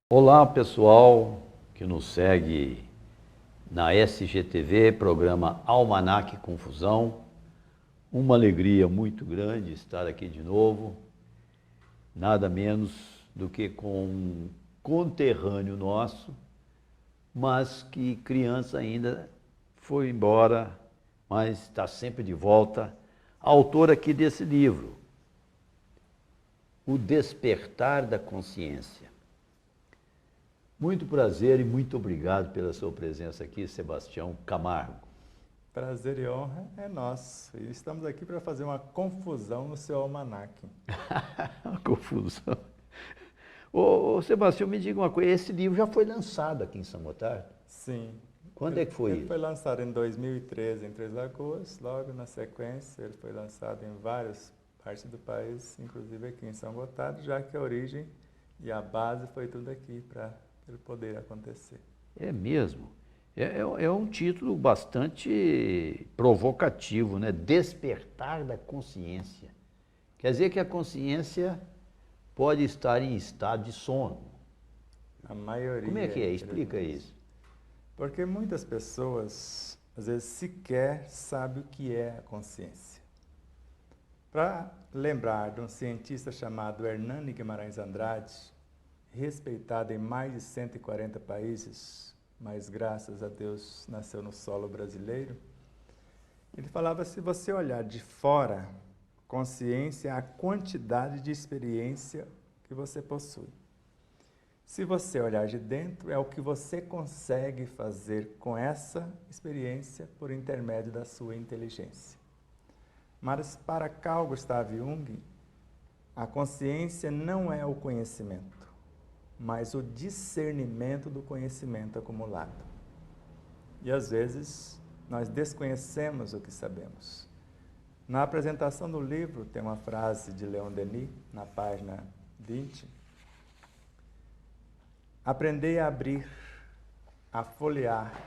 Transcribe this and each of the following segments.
Olá, pessoal que nos segue na SGTV, programa Almanac Confusão. Uma alegria muito grande estar aqui de novo, nada menos do que com um conterrâneo nosso, mas que criança ainda foi embora, mas está sempre de volta, autor aqui desse livro, O Despertar da Consciência. Muito prazer e muito obrigado pela sua presença aqui, Sebastião Camargo. Prazer e honra é nosso. E estamos aqui para fazer uma confusão no seu almanaque. Uma confusão. Ô, Sebastião, me diga uma coisa, esse livro já foi lançado aqui em São Gotardo? Sim. Quando é que foi Ele isso? foi lançado em 2013 em Três Lagoas. Logo na sequência, ele foi lançado em várias partes do país, inclusive aqui em São Gotardo, já que a origem e a base foi tudo aqui para ele poder acontecer. É mesmo. É um título bastante provocativo, né? Despertar da consciência. Quer dizer que a consciência pode estar em estado de sono. A maioria. Como é que é? Explica isso. Porque muitas pessoas, às vezes, sequer sabem o que é a consciência. Para lembrar de um cientista chamado Hernani Guimarães Andrade, respeitado em mais de 140 países, mas graças a Deus nasceu no solo brasileiro, ele falava: se você olhar de fora, consciência é a quantidade de experiência que você possui. Se você olhar de dentro, é o que você consegue fazer com essa experiência por intermédio da sua inteligência. Mas para Carl Gustav Jung, a consciência não é o conhecimento, mas o discernimento do conhecimento acumulado. E às vezes nós desconhecemos o que sabemos. Na apresentação do livro tem uma frase de Leon Denis, na página 20. Aprendei a abrir, a folhear,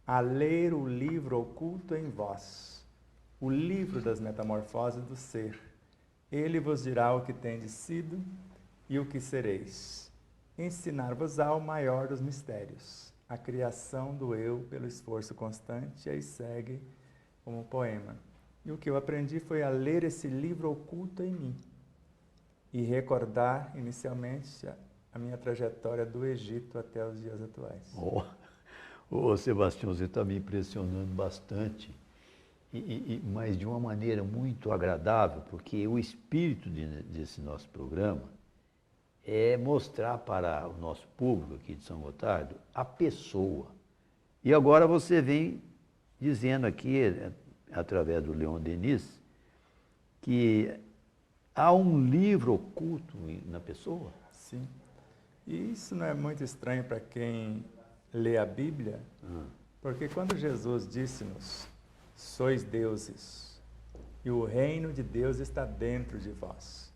a ler o livro oculto em vós, o livro das metamorfoses do ser. Ele vos dirá o que tendes sido e o que sereis. Ensinar-vos-á o maior dos mistérios, a criação do eu pelo esforço constante, e aí segue como poema. E o que eu aprendi foi a ler esse livro oculto em mim e recordar inicialmente a minha trajetória do Egito até os dias atuais. Sebastião, você está me impressionando bastante, mas de uma maneira muito agradável, porque o espírito desse nosso programa é mostrar para o nosso público aqui de São Gotardo a pessoa. E agora você vem dizendo aqui, através do Leon Denis, que há um livro oculto na pessoa. Sim. E isso não é muito estranho para quem lê a Bíblia, porque quando Jesus disse-nos: sois deuses, e o reino de Deus está dentro de vós.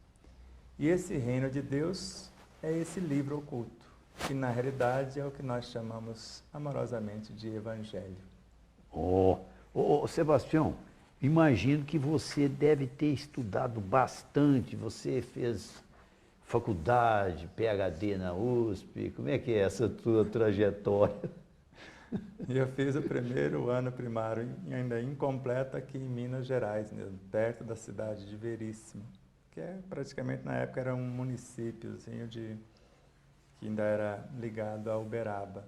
E esse reino de Deus é esse livro oculto, que na realidade é o que nós chamamos amorosamente de Evangelho. Sebastião, imagino que você deve ter estudado bastante, você fez faculdade, PhD na USP, como é que é essa tua trajetória? E eu fiz o primeiro ano primário, ainda incompleto, aqui em Minas Gerais mesmo, perto da cidade de Veríssimo, que é praticamente na época era um municípiozinho que ainda era ligado a Uberaba.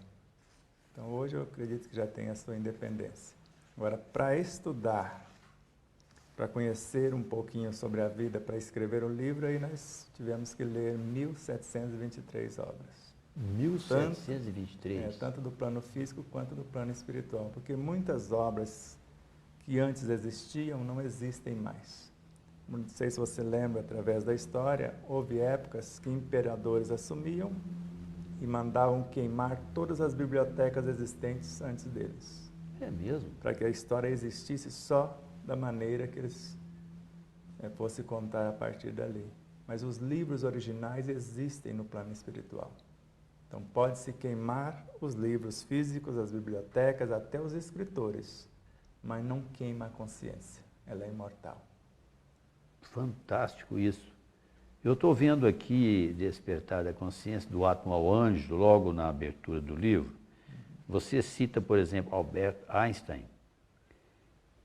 Então hoje eu acredito que já tem a sua independência. Agora, para estudar, para conhecer um pouquinho sobre a vida, para escrever o livro, aí nós tivemos que ler 1723 obras. 1723? Tanto do plano físico quanto do plano espiritual, porque muitas obras que antes existiam não existem mais. Não sei se você lembra, através da história, houve épocas que imperadores assumiam e mandavam queimar todas as bibliotecas existentes antes deles. É mesmo? Para que a história existisse só da maneira que eles fossem contar a partir dali. Mas os livros originais existem no plano espiritual. Então pode-se queimar os livros físicos, as bibliotecas, até os escritores, mas não queima a consciência, ela é imortal. Fantástico isso. Eu estou vendo aqui Despertar da Consciência, do Átomo ao Anjo, logo na abertura do livro. Você cita, por exemplo, Albert Einstein.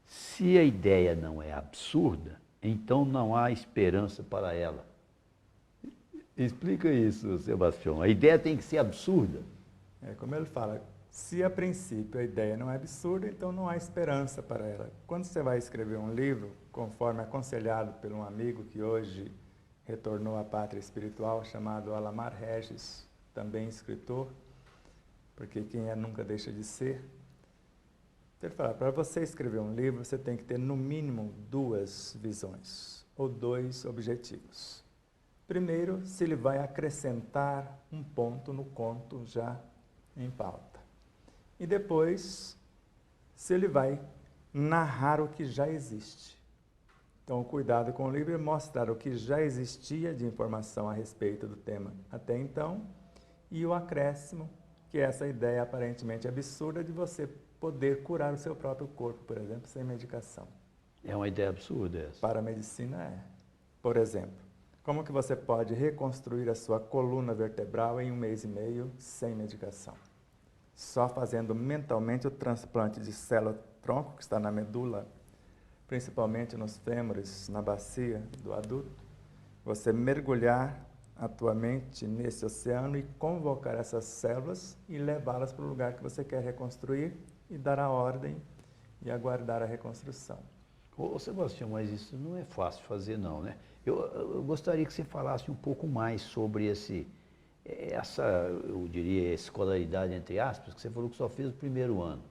Se a ideia não é absurda, então não há esperança para ela. Explica isso, Sebastião. A ideia tem que ser absurda. Como ele fala, se a princípio a ideia não é absurda, então não há esperança para ela. Quando você vai escrever um livro, conforme aconselhado por um amigo que hoje retornou à pátria espiritual, chamado Alamar Regis, também escritor, porque quem é nunca deixa de ser. Ele fala, para você escrever um livro, você tem que ter no mínimo 2 visões, ou 2 objetivos. Primeiro, se ele vai acrescentar um ponto no conto já em pauta. E depois, se ele vai narrar o que já existe. Então, o cuidado com o livro é mostrar o que já existia de informação a respeito do tema até então, e o acréscimo, que é essa ideia aparentemente absurda de você poder curar o seu próprio corpo, por exemplo, sem medicação. É uma ideia absurda essa. Para a medicina é. Por exemplo, como que você pode reconstruir a sua coluna vertebral em 1 mês e meio sem medicação? Só fazendo mentalmente o transplante de célula-tronco, que está na medula, principalmente nos fêmures, na bacia do adulto, você mergulhar a tua mente nesse oceano e convocar essas células e levá-las para o lugar que você quer reconstruir e dar a ordem e aguardar a reconstrução. Ô, Sebastião, mas isso não é fácil fazer não, né? Eu gostaria que você falasse um pouco mais sobre essa, eu diria, escolaridade, entre aspas, que você falou que só fez o primeiro ano.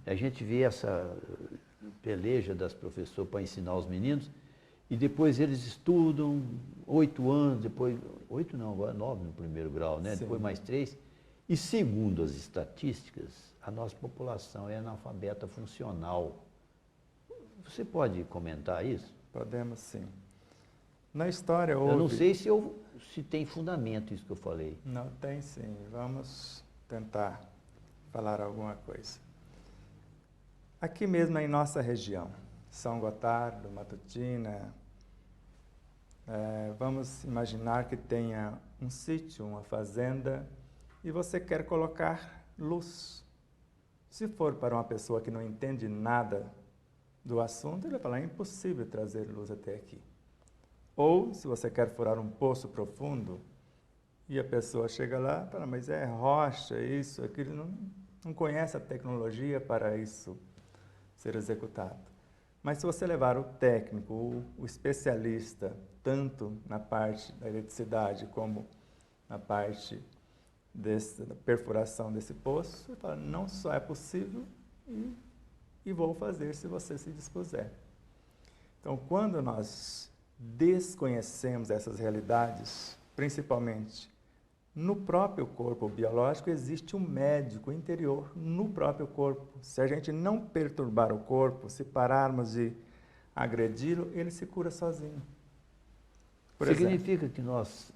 A gente vê essa peleja das professoras para ensinar os meninos e depois eles estudam 8 anos, depois, 8 não, agora 9 no primeiro grau, né? Sim. Depois mais 3. E segundo as estatísticas, a nossa população é analfabeta funcional. Você pode comentar isso? Podemos sim. Na história houve... Eu não sei se tem fundamento isso que eu falei. Não, tem sim. Vamos tentar falar alguma coisa. Aqui mesmo em nossa região, São Gotardo, Matutina, vamos imaginar que tenha um sítio, uma fazenda, e você quer colocar luz. Se for para uma pessoa que não entende nada do assunto, ele vai falar, é impossível trazer luz até aqui. Ou, se você quer furar um poço profundo, e a pessoa chega lá e fala, mas é rocha, isso, aquilo, não conhece a tecnologia para isso ser executado. Mas se você levar o técnico, o especialista, tanto na parte da eletricidade como na parte da perfuração desse poço, você fala, não só é possível e vou fazer se você se dispuser. Então, quando nós desconhecemos essas realidades, principalmente no próprio corpo biológico, existe um médico interior no próprio corpo. Se a gente não perturbar o corpo, se pararmos de agredi-lo, ele se cura sozinho. Significa que nós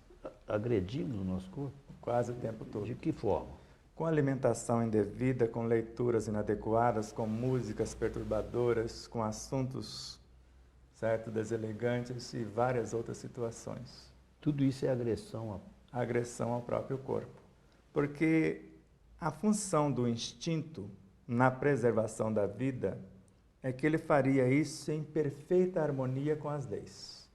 agredimos o nosso corpo? Quase o tempo todo. De que forma? Com alimentação indevida, com leituras inadequadas, com músicas perturbadoras, com assuntos, certo, deselegantes e várias outras situações. Tudo isso é agressão Agressão ao próprio corpo. Porque a função do instinto na preservação da vida é que ele faria isso em perfeita harmonia com as leis.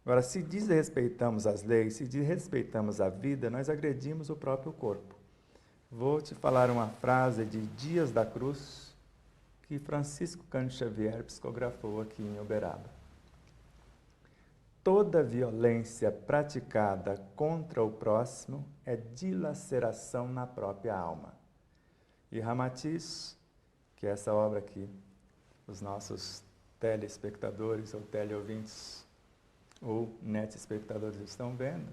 Agora, se desrespeitamos as leis, se desrespeitamos a vida, nós agredimos o próprio corpo. Vou te falar uma frase de Dias da Cruz que Francisco Cândido Xavier psicografou aqui em Uberaba. Toda violência praticada contra o próximo é dilaceração na própria alma. E Ramatiz, que é essa obra que os nossos telespectadores ou teleouvintes ou netespectadores estão vendo,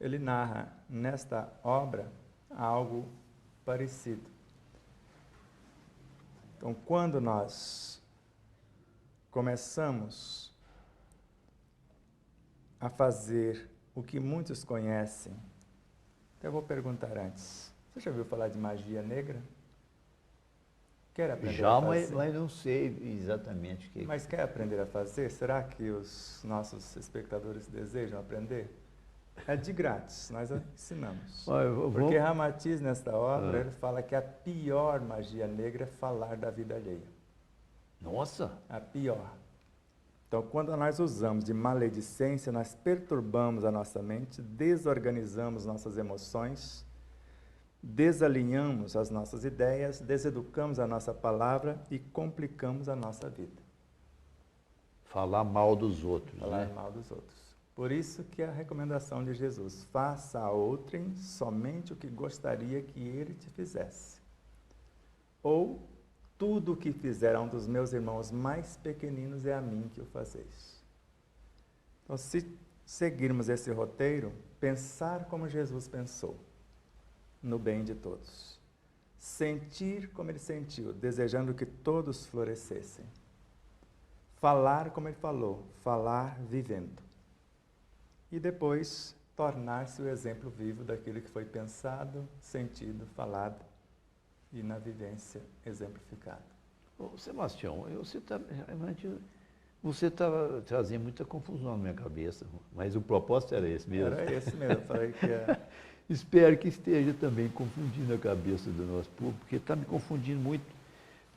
ele narra nesta obra algo parecido. Então, quando nós começamos a fazer o que muitos conhecem, então eu vou perguntar antes, você já ouviu falar de magia negra? Quer aprender Já, a fazer? mas não sei exatamente o que. Mas quer aprender a fazer? Será que os nossos espectadores desejam aprender? É de grátis, nós ensinamos. Porque Ramatiz, nesta obra, ele fala que a pior magia negra é falar da vida alheia. Nossa! A pior. Então, quando nós usamos de maledicência, nós perturbamos a nossa mente, desorganizamos nossas emoções, desalinhamos as nossas ideias, deseducamos a nossa palavra e complicamos a nossa vida. Falar mal dos outros, Falar né? mal dos outros. Por isso que a recomendação de Jesus, faça a outrem somente o que gostaria que ele te fizesse. Ou, tudo o que fizer a um dos meus irmãos mais pequeninos é a mim que o fazeis. Então, se seguirmos esse roteiro, pensar como Jesus pensou, no bem de todos. Sentir como ele sentiu, desejando que todos florescessem. Falar como ele falou, falar vivendo. E depois, tornar-se o exemplo vivo daquilo que foi pensado, sentido, falado e na vivência exemplificado. Ô, Sebastião, você está trazendo muita confusão na minha cabeça, mas o propósito era esse mesmo. Era esse mesmo, eu falei que Espero que esteja também confundindo a cabeça do nosso público, porque está me confundindo muito.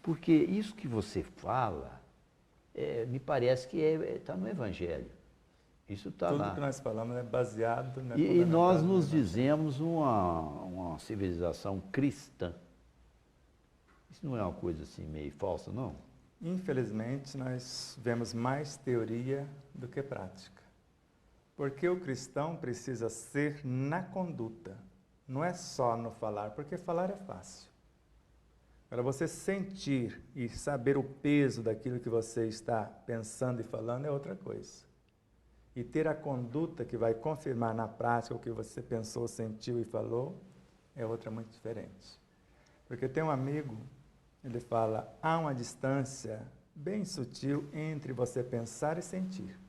Porque isso que você fala, me parece que está no Evangelho. Isso está lá. tudo que nós falamos é baseado na E nós nos dizemos uma civilização cristã. Isso não é uma coisa assim meio falsa, não? Infelizmente, nós vemos mais teoria do que prática. Porque o cristão precisa ser na conduta, não é só no falar, porque falar é fácil. Agora, você sentir e saber o peso daquilo que você está pensando e falando é outra coisa. E ter a conduta que vai confirmar na prática o que você pensou, sentiu e falou é outra muito diferente. Porque tem um amigo, ele fala, há uma distância bem sutil entre você pensar e sentir.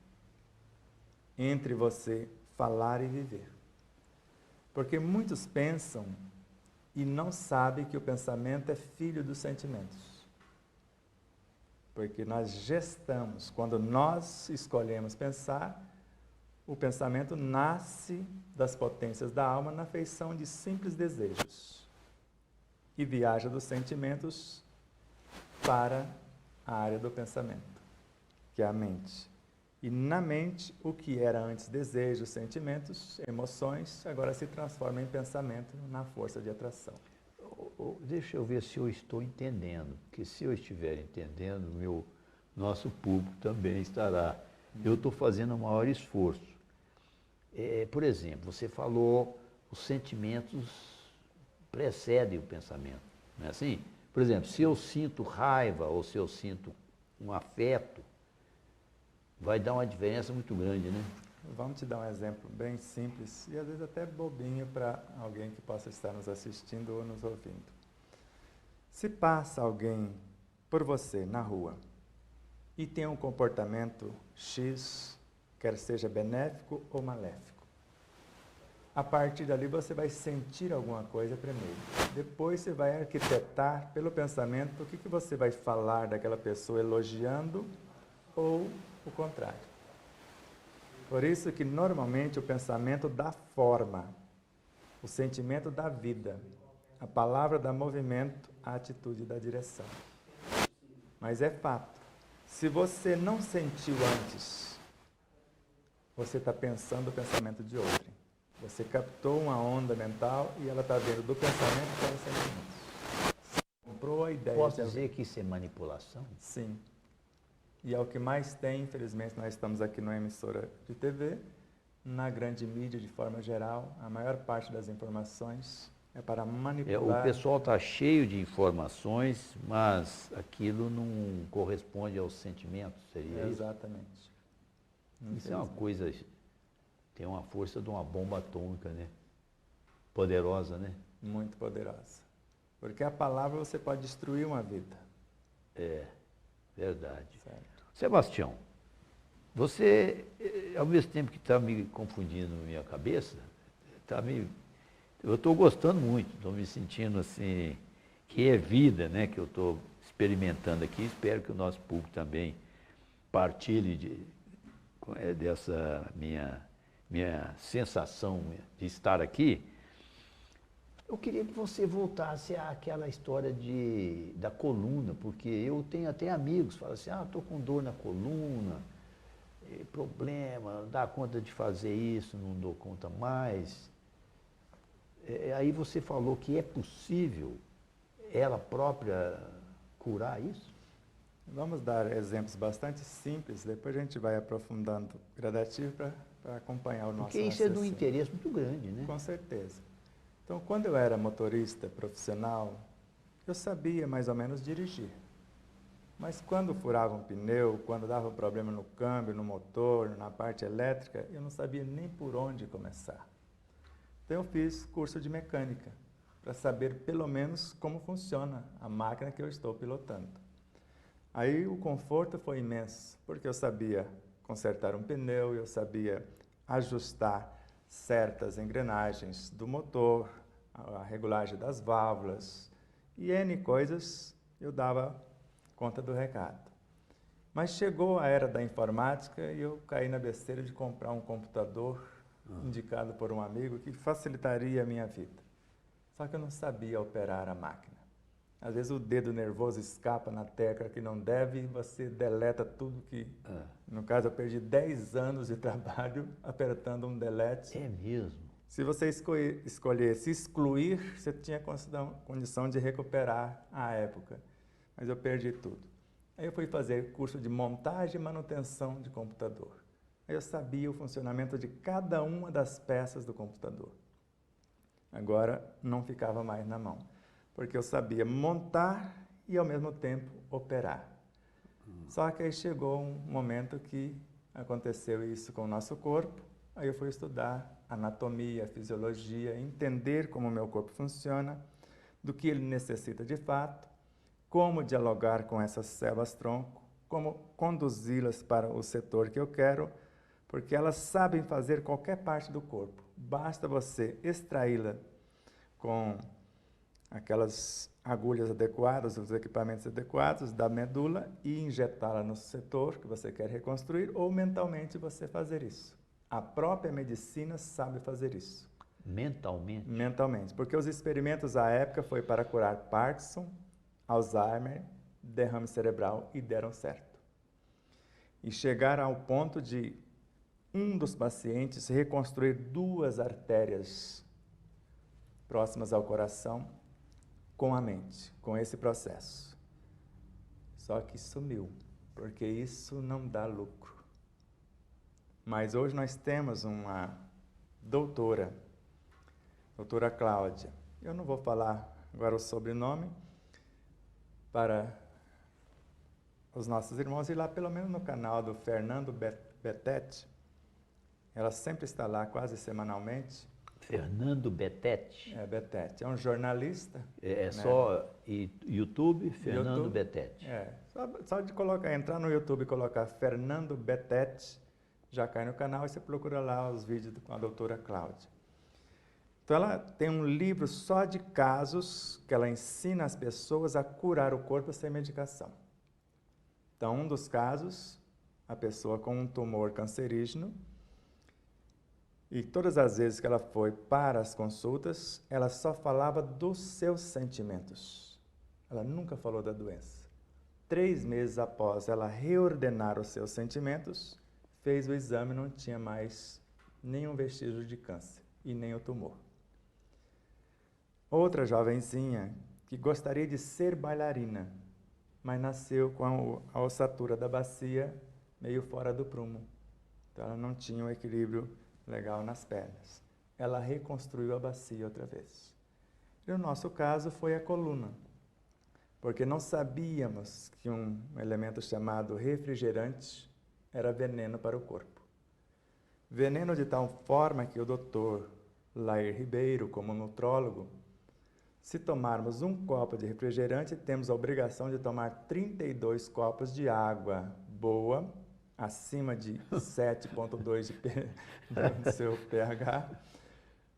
Entre você falar e viver. Porque muitos pensam e não sabem que o pensamento é filho dos sentimentos. Porque nós gestamos, quando nós escolhemos pensar, o pensamento nasce das potências da alma na feição de simples desejos. E viaja dos sentimentos para a área do pensamento, que é a mente. E na mente, o que era antes desejos, sentimentos, emoções, agora se transforma em pensamento na força de atração. Deixa eu ver se eu estou entendendo, porque se eu estiver entendendo, nosso público também estará. Eu estou fazendo o maior esforço. Por exemplo, você falou, os sentimentos precedem o pensamento, não é assim? Por exemplo, se eu sinto raiva ou se eu sinto um afeto, vai dar uma diferença muito grande, né? Vamos te dar um exemplo bem simples e às vezes até bobinho para alguém que possa estar nos assistindo ou nos ouvindo. Se passa alguém por você na rua e tem um comportamento X, quer seja benéfico ou maléfico, a partir dali você vai sentir alguma coisa primeiro. Depois você vai arquitetar pelo pensamento o que você vai falar daquela pessoa elogiando ou o contrário. Por isso que normalmente o pensamento dá forma, o sentimento dá vida, a palavra dá movimento, a atitude dá direção. Mas é fato, se você não sentiu antes, você está pensando o pensamento de outrem. Você captou uma onda mental e ela está vendo do pensamento para os sentimentos. Comprou a ideia. Posso dizer que isso é manipulação? Sim. E é o que mais tem, infelizmente, nós estamos aqui numa emissora de TV, na grande mídia de forma geral, a maior parte das informações é para manipular. O pessoal está cheio de informações, mas aquilo não corresponde aos sentimentos, seria isso? Exatamente. Isso é uma coisa, tem uma força de uma bomba atômica, né? Poderosa, né? Muito poderosa. Porque a palavra você pode destruir uma vida. Verdade. Certo. Sebastião, você, ao mesmo tempo que está me confundindo na minha cabeça, eu estou gostando muito, estou me sentindo assim, que é vida, né, que eu estou experimentando aqui, espero que o nosso público também partilhe dessa minha sensação de estar aqui. Eu queria que você voltasse àquela história da coluna, porque eu tenho até amigos que falam assim, estou com dor na coluna, problema, não dá conta de fazer isso, não dou conta mais. Aí você falou que é possível ela própria curar isso? Vamos dar exemplos bastante simples, depois a gente vai aprofundando gradativo para acompanhar o nosso Porque isso é de um interesse muito grande, né? Com certeza. Então, quando eu era motorista profissional, eu sabia mais ou menos dirigir. Mas quando furava um pneu, quando dava problema no câmbio, no motor, na parte elétrica, eu não sabia nem por onde começar. Então eu fiz curso de mecânica, para saber pelo menos como funciona a máquina que eu estou pilotando. Aí o conforto foi imenso, porque eu sabia consertar um pneu, eu sabia ajustar certas engrenagens do motor, a regulagem das válvulas e N coisas, eu dava conta do recado. Mas chegou a era da informática e eu caí na besteira de comprar um computador indicado por um amigo que facilitaria a minha vida. Só que eu não sabia operar a máquina. Às vezes o dedo nervoso escapa na tecla que não deve e você deleta tudo que... No caso, eu perdi 10 anos de trabalho apertando um delete. É mesmo? Se você escolhesse excluir, você tinha condição de recuperar a época. Mas eu perdi tudo. Aí eu fui fazer curso de montagem e manutenção de computador. Aí eu sabia o funcionamento de cada uma das peças do computador. Agora não ficava mais na mão, porque eu sabia montar e ao mesmo tempo operar. Só que aí chegou um momento que aconteceu isso com o nosso corpo, aí eu fui estudar anatomia, fisiologia, entender como o meu corpo funciona, do que ele necessita de fato, como dialogar com essas células-tronco, como conduzi-las para o setor que eu quero, porque elas sabem fazer qualquer parte do corpo. Basta você extraí-la com aquelas agulhas adequadas, os equipamentos adequados da medula e injetá-la no setor que você quer reconstruir ou mentalmente você fazer isso. A própria medicina sabe fazer isso. Mentalmente? Mentalmente, porque os experimentos à época foi para curar Parkinson, Alzheimer, derrame cerebral e deram certo. E chegaram ao ponto de um dos pacientes reconstruir 2 artérias próximas ao coração com a mente, com esse processo. Só que sumiu, porque isso não dá lucro. Mas hoje nós temos uma doutora Cláudia. Eu não vou falar agora o sobrenome para os nossos irmãos ir lá pelo menos no canal do Fernando Betete. Ela sempre está lá, quase semanalmente. Fernando Betete? Betete. É um jornalista. Né? Só YouTube, Fernando Betete. Só de entrar no YouTube e colocar Fernando Betete, já cai no canal e você procura lá os vídeos com a doutora Cláudia. Então ela tem um livro só de casos que ela ensina as pessoas a curar o corpo sem medicação. Então um dos casos, a pessoa com um tumor cancerígeno, e todas as vezes que ela foi para as consultas, ela só falava dos seus sentimentos. Ela nunca falou da doença. 3 meses após ela reordenar os seus sentimentos, fez o exame e não tinha mais nenhum vestígio de câncer e nem o tumor. Outra jovenzinha que gostaria de ser bailarina, mas nasceu com a ossatura da bacia meio fora do prumo. Então ela não tinha um equilíbrio legal nas pernas. Ela reconstruiu a bacia outra vez. E o nosso caso foi a coluna, porque não sabíamos que um elemento chamado refrigerante era veneno para o corpo. Veneno de tal forma que o Dr. Lair Ribeiro, como nutrólogo, se tomarmos um copo de refrigerante, temos a obrigação de tomar 32 copos de água boa, acima de 7,2 do seu pH,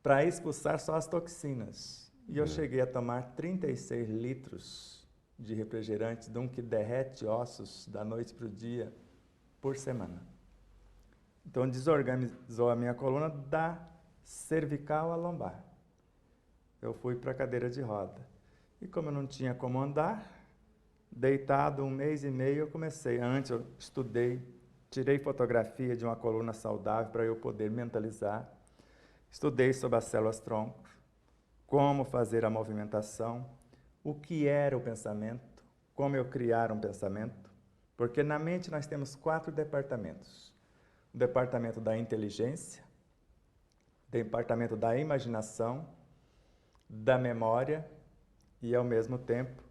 para expulsar só as toxinas. E eu cheguei a tomar 36 litros de refrigerante, de um que derrete ossos da noite para o dia, por semana. Então, desorganizou a minha coluna da cervical à lombar. Eu fui para a cadeira de roda. E como eu não tinha como andar, deitado 1 mês e meio, eu comecei. Antes eu estudei, tirei fotografia de uma coluna saudável para eu poder mentalizar. Estudei sobre as células-tronco, como fazer a movimentação, o que era o pensamento, como eu criar um pensamento. Porque na mente nós temos 4 departamentos. O departamento da inteligência, o departamento da imaginação, da memória e, ao mesmo tempo,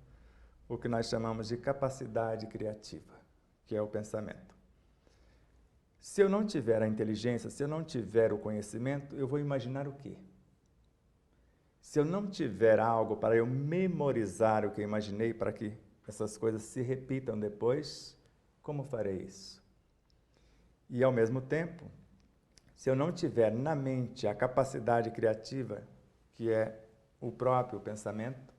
o que nós chamamos de capacidade criativa, que é o pensamento. Se eu não tiver a inteligência, se eu não tiver o conhecimento, eu vou imaginar o quê? Se eu não tiver algo para eu memorizar o que eu imaginei, para que essas coisas se repitam depois, como farei isso? E, ao mesmo tempo, se eu não tiver na mente a capacidade criativa, que é o próprio pensamento,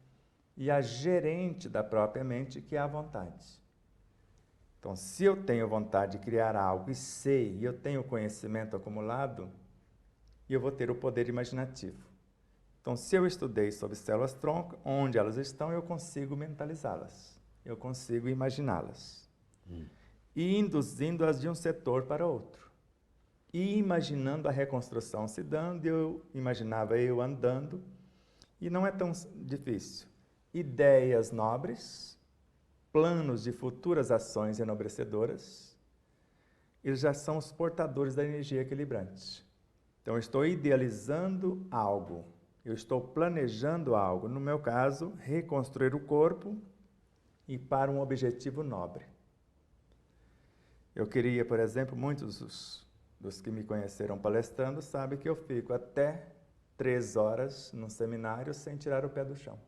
e a gerente da própria mente, que é a vontade. Então, se eu tenho vontade de criar algo e sei, e eu tenho conhecimento acumulado, eu vou ter o poder imaginativo. Então, se eu estudei sobre células-tronco, onde elas estão, eu consigo mentalizá-las. Eu consigo imaginá-las. E induzindo-as de um setor para outro. E imaginando a reconstrução se dando, eu imaginava eu andando, e não é tão difícil. Ideias nobres, planos de futuras ações enobrecedoras, eles já são os portadores da energia equilibrante. Então, eu estou idealizando algo, eu estou planejando algo, no meu caso, reconstruir o corpo e para um objetivo nobre. Eu queria, por exemplo, muitos dos que me conheceram palestrando sabem que eu fico até 3 horas no seminário sem tirar o pé do chão.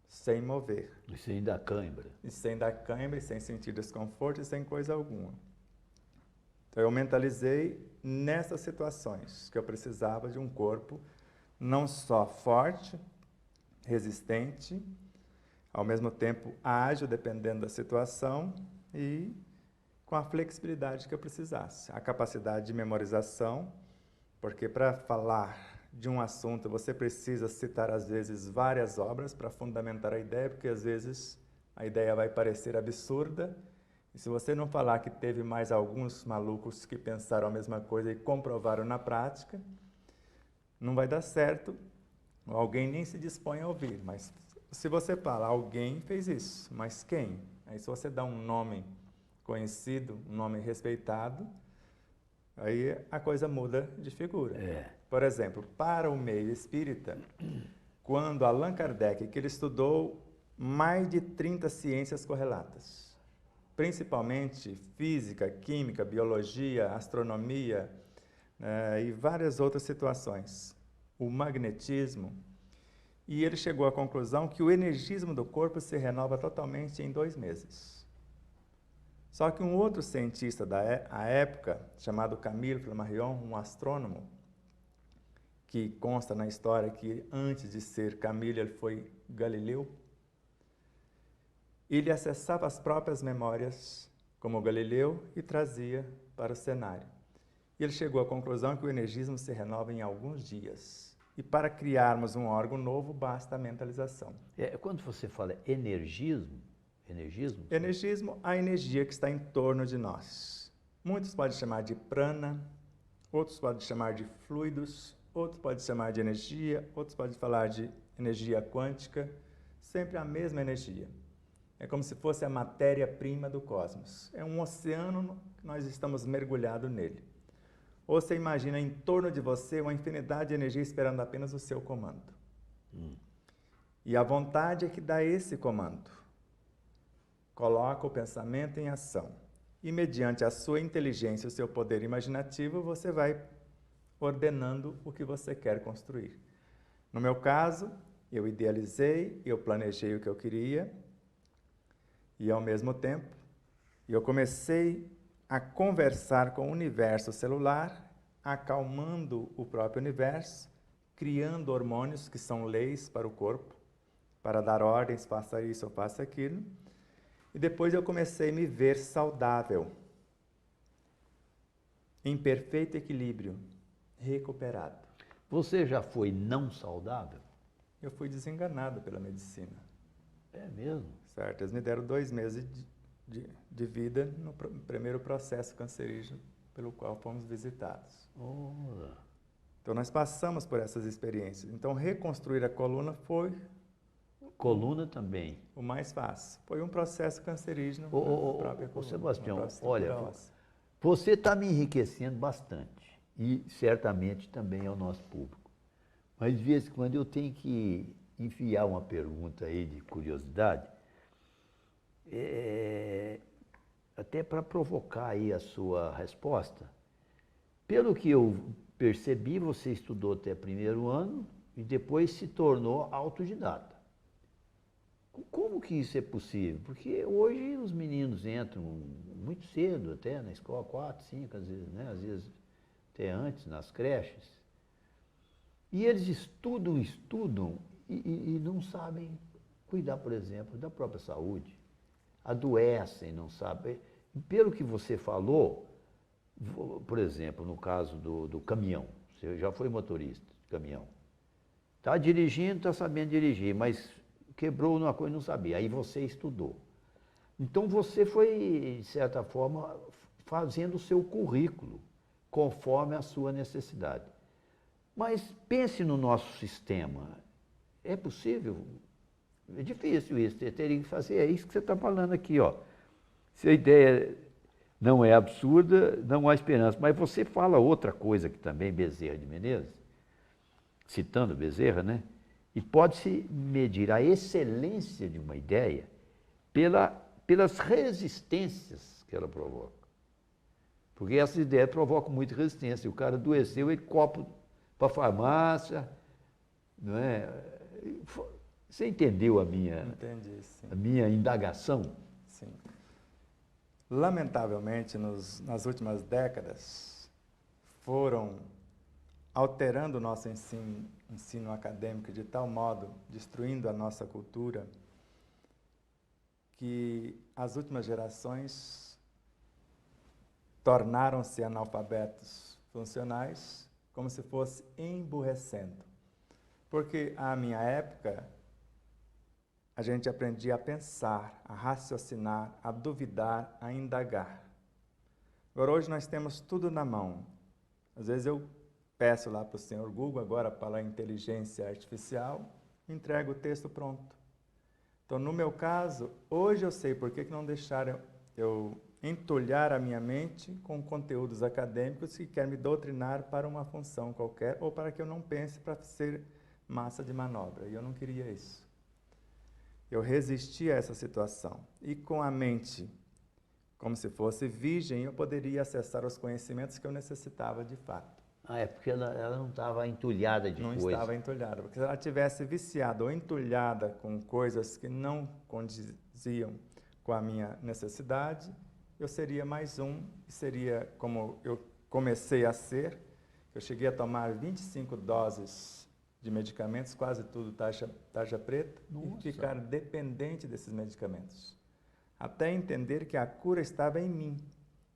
Sem mover. E sem dar cãibra. E sem dar cãibra, e sem sentir desconforto, e sem coisa alguma. Então, eu mentalizei nessas situações que eu precisava de um corpo não só forte, resistente, ao mesmo tempo ágil, dependendo da situação, e com a flexibilidade que eu precisasse. A capacidade de memorização, porque para falar de um assunto você precisa citar, às vezes, várias obras para fundamentar a ideia, porque às vezes a ideia vai parecer absurda, e se você não falar que teve mais alguns malucos que pensaram a mesma coisa e comprovaram na prática, não vai dar certo, alguém nem se dispõe a ouvir. Mas se você fala, alguém fez isso, mas quem? Aí se você dá um nome conhecido, um nome respeitado, aí a coisa muda de figura. Por exemplo, para o meio espírita, quando Allan Kardec, que ele estudou mais de 30 ciências correlatas, principalmente física, química, biologia, astronomia, e várias outras situações, o magnetismo, e ele chegou à conclusão que o energismo do corpo se renova totalmente em 2 meses. Só que um outro cientista da época, chamado Camille Flammarion, um astrônomo, que consta na história que antes de ser Camille ele foi Galileu, ele acessava as próprias memórias como Galileu e trazia para o cenário. E ele chegou à conclusão que o energismo se renova em alguns dias. E para criarmos um órgão novo, basta a mentalização. Quando você fala energismo, Energismo, a energia que está em torno de nós. Muitos podem chamar de prana, outros podem chamar de fluidos, outros podem chamar de energia, outros podem falar de energia quântica, sempre a mesma energia. É como se fosse a matéria-prima do cosmos. É um oceano que nós estamos mergulhados nele. Ou você imagina em torno de você uma infinidade de energia esperando apenas o seu comando. E a vontade é que dá esse comando. Coloca o pensamento em ação. E mediante a sua inteligência e o seu poder imaginativo, você vai ordenando o que você quer construir. No meu caso, eu idealizei, eu planejei o que eu queria, e ao mesmo tempo, eu comecei a conversar com o universo celular, acalmando o próprio universo, criando hormônios que são leis para o corpo, para dar ordens, faça isso ou faça aquilo. E depois eu comecei a me ver saudável, em perfeito equilíbrio, recuperado. Você já foi não saudável? Eu fui desenganado pela medicina. É mesmo? Certo, eles me deram 2 meses de vida no primeiro processo cancerígeno pelo qual fomos visitados. Ora. Então nós passamos por essas experiências. Então reconstruir a coluna foi Coluna também. o mais fácil. Foi um processo cancerígeno Ô, na própria coluna. Sebastião, uma própria olha, óssea. você está me enriquecendo bastante e certamente também ao nosso público. Mas de vez em quando eu tenho que enfiar uma pergunta aí de curiosidade, até para provocar aí a sua resposta. Pelo que eu percebi, você estudou até primeiro ano e depois se tornou autodidata. Como que isso é possível? Porque hoje os meninos entram muito cedo até na escola, 4, 5, às vezes, né? Às vezes até antes, nas creches. E eles estudam e não sabem cuidar, por exemplo, da própria saúde. Adoecem, não sabem. E pelo que você falou, por exemplo, no caso do caminhão, você já foi motorista de caminhão. Está dirigindo, está sabendo dirigir, mas quebrou uma coisa e não sabia. Aí você estudou. Então você foi, de certa forma, fazendo o seu currículo conforme a sua necessidade. Mas pense no nosso sistema. É possível? É difícil isso. Você teria que fazer. É isso que você está falando aqui, ó. Se a ideia não é absurda, não há esperança. Mas você fala outra coisa que também Bezerra de Menezes, citando Bezerra, né? E pode-se medir a excelência de uma ideia pelas resistências que ela provoca. Porque essas ideias provocam muita resistência. O cara adoeceu, ele copa para a farmácia, não é? Você entendeu Entendi, sim. a minha indagação? Sim. Lamentavelmente, nas últimas décadas, foram alterando o nosso ensino acadêmico de tal modo, destruindo a nossa cultura, que as últimas gerações tornaram-se analfabetos funcionais, como se fosse emburrecendo. Porque, à minha época, a gente aprendia a pensar, a raciocinar, a duvidar, a indagar. Agora, hoje nós temos tudo na mão. Às vezes eu peço lá para o senhor Google, agora para a inteligência artificial, entrego o texto pronto. Então, no meu caso, hoje eu sei por que não deixaram eu entulhar a minha mente com conteúdos acadêmicos que querem me doutrinar para uma função qualquer ou para que eu não pense para ser massa de manobra. E eu não queria isso. Eu resisti a essa situação. E com a mente como se fosse virgem, eu poderia acessar os conhecimentos que eu necessitava de fato. Ah, é porque ela não estava entulhada de coisa. Não estava entulhada, porque se ela tivesse viciada ou entulhada com coisas que não condiziam com a minha necessidade, eu seria mais um, e seria como eu comecei a ser. Eu cheguei a tomar 25 doses de medicamentos, quase tudo tarja preta, Nossa. E ficar dependente desses medicamentos. Até entender que a cura estava em mim,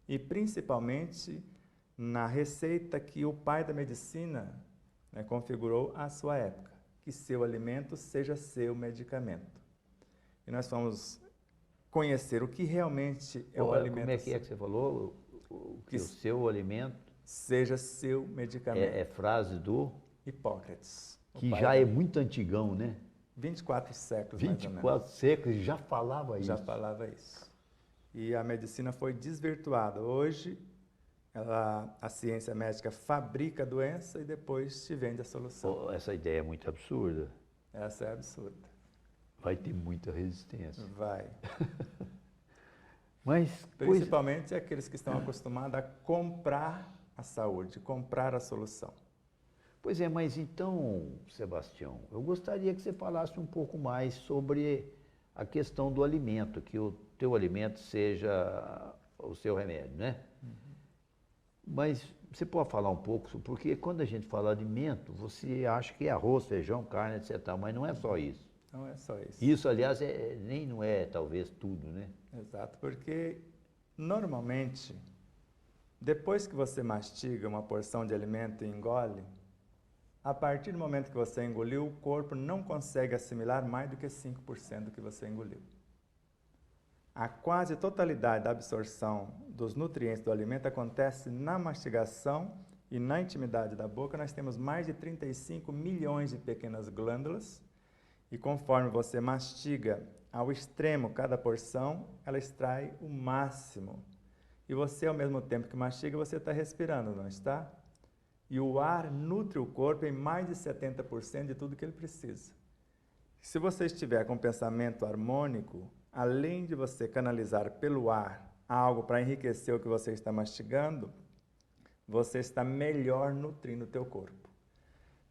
e principalmente na receita que o pai da medicina configurou à sua época, que seu alimento seja seu medicamento. E nós fomos conhecer o que realmente é o alimento. Como é que você falou? Que o seu alimento seja seu medicamento. É frase do Hipócrates. Que já é muito antigão, né? 24 séculos, mais ou menos. 24 séculos já falava isso. Já falava isso. E a medicina foi desvirtuada. Hoje, a ciência médica fabrica a doença e depois te vende a solução. Essa ideia é muito absurda. Essa é absurda. Vai ter muita resistência. Vai. Mas principalmente aqueles que estão acostumados a comprar a saúde, comprar a solução. Pois é, mas então, Sebastião, eu gostaria que você falasse um pouco mais sobre a questão do alimento, que o teu alimento seja o seu remédio, né? Uhum. Mas você pode falar um pouco, porque quando a gente fala alimento, você acha que é arroz, feijão, carne, etc. Mas não é só isso. Não é só isso. Isso, aliás, nem não é talvez tudo, né? Exato, porque normalmente, depois que você mastiga uma porção de alimento e engole, a partir do momento que você engoliu, o corpo não consegue assimilar mais do que 5% do que você engoliu. A quase totalidade da absorção dos nutrientes do alimento acontece na mastigação e na intimidade da boca. Nós temos mais de 35 milhões de pequenas glândulas e conforme você mastiga ao extremo cada porção, ela extrai o máximo. E você, ao mesmo tempo que mastiga, você está respirando, não está? E o ar nutre o corpo em mais de 70% de tudo que ele precisa. Se você estiver com um pensamento harmônico, além de você canalizar pelo ar algo para enriquecer o que você está mastigando, você está melhor nutrindo o teu corpo.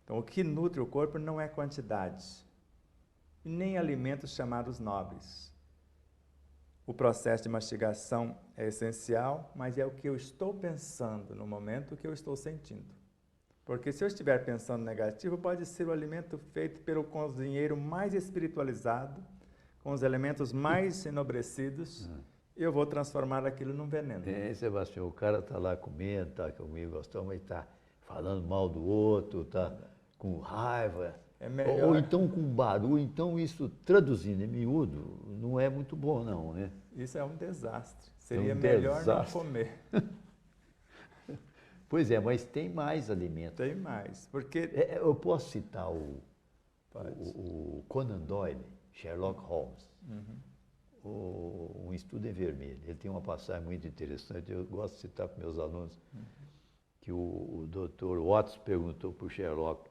Então, o que nutre o corpo não é quantidade, e nem alimentos chamados nobres. O processo de mastigação é essencial, mas é o que eu estou pensando no momento, o que eu estou sentindo. Porque se eu estiver pensando negativo, pode ser o alimento feito pelo cozinheiro mais espiritualizado, com os elementos mais enobrecidos, eu vou transformar aquilo num veneno. Sebastião, o cara está lá comendo, está comigo, gostou, mas está falando mal do outro, está com raiva. É melhor. Ou então com barulho, então isso, traduzindo em miúdo, não é muito bom não, né? Isso é um desastre. Seria desastre. Melhor não comer. Pois é, mas tem mais alimentos. Tem mais, porque... Eu posso citar o Conan Doyle, Sherlock Holmes. Um Estudo em Vermelho. Ele tem uma passagem muito interessante, eu gosto de citar para meus alunos, que o Dr. Watson perguntou para o Sherlock,